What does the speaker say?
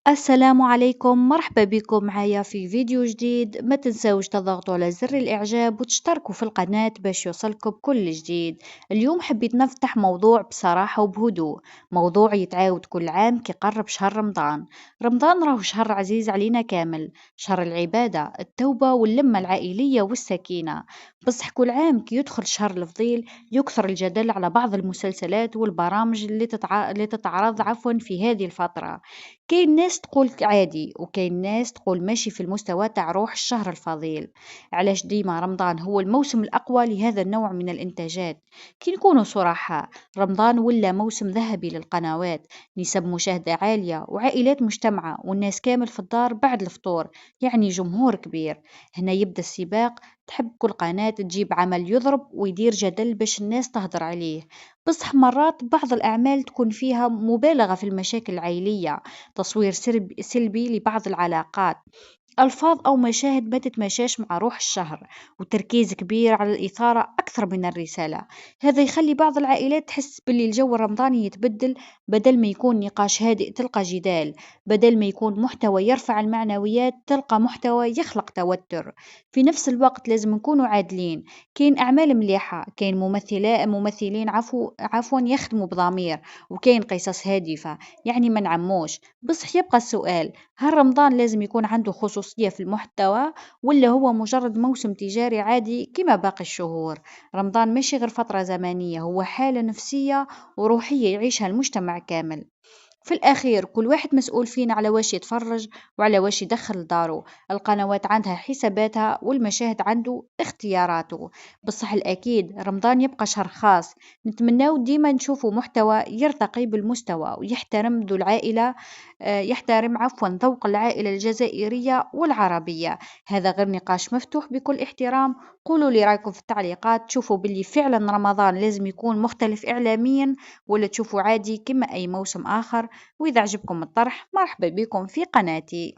السلام عليكم، مرحبا بكم معايا في فيديو جديد. ما تنساوش تضغطوا على زر الإعجاب وتشتركوا في القناة باش يوصلكم كل جديد. اليوم حبيت نفتح موضوع بصراحة وبهدوء، موضوع يتعاود كل عام كي قرب شهر رمضان. رمضان راهو شهر عزيز علينا كامل، شهر العبادة، التوبة واللمة العائلية والسكينة. بصح كل عام كي يدخل شهر الفضيل يكثر الجدل على بعض المسلسلات والبرامج اللي تتعرض في هذه الفترة. كاين ناس تقول عادي وكاين ناس تقول ماشي في المستوى تاع روح الشهر الفضيل. علاش ديما رمضان هو الموسم الأقوى لهذا النوع من الإنتاجات؟ كي نكونوا صراحة، رمضان ولا موسم ذهبي للقنوات، نسب مشاهدة عالية وعائلات مجتمعة والناس كامل في الدار بعد الفطور، يعني جمهور كبير. هنا يبدأ السباق، تحب كل قناة تجيب عمل يضرب ويدير جدل باش الناس تهدر عليه. بصح مرات بعض الأعمال تكون فيها مبالغة في المشاكل العائلية، تصوير سلبي لبعض العلاقات، ألفاظ أو مشاهد ما تتماشاش مع روح الشهر، وتركيز كبير على الإثارة أكثر من الرسالة. هذا يخلي بعض العائلات تحس باللي الجو الرمضاني يتبدل، بدل ما يكون نقاش هادئ تلقى جدال، بدل ما يكون محتوى يرفع المعنويات تلقى محتوى يخلق توتر. في نفس الوقت لازم نكونوا عادلين، كاين أعمال مليحة، كاين ممثلين عفوا يخدموا بضمير، وكاين قصص هادفة، يعني ما نعموش. بصح يبقى السؤال، هل رمضان لازم يكون عنده خصوصية في المحتوى ولا هو مجرد موسم تجاري عادي كما باقي الشهور؟ رمضان ماشي غير فترة زمنية، هو حالة نفسية وروحية يعيشها المجتمع كامل. في الأخير كل واحد مسؤول فينا على واش يتفرج وعلى واش يدخل دارو. القنوات عندها حساباتها والمشاهد عنده اختياراته. بصح الأكيد رمضان يبقى شهر خاص، نتمناو ديما نشوفوا محتوى يرتقي بالمستوى ويحترم ذو العائلة، يحترم ذوق العائلة الجزائرية والعربية. هذا غير نقاش مفتوح بكل احترام. قولوا لي رايكم في التعليقات، تشوفوا باللي فعلا رمضان لازم يكون مختلف إعلاميا ولا تشوفوا عادي كما أي موسم آخر؟ وإذا عجبكم الطرح مرحبا بكم في قناتي.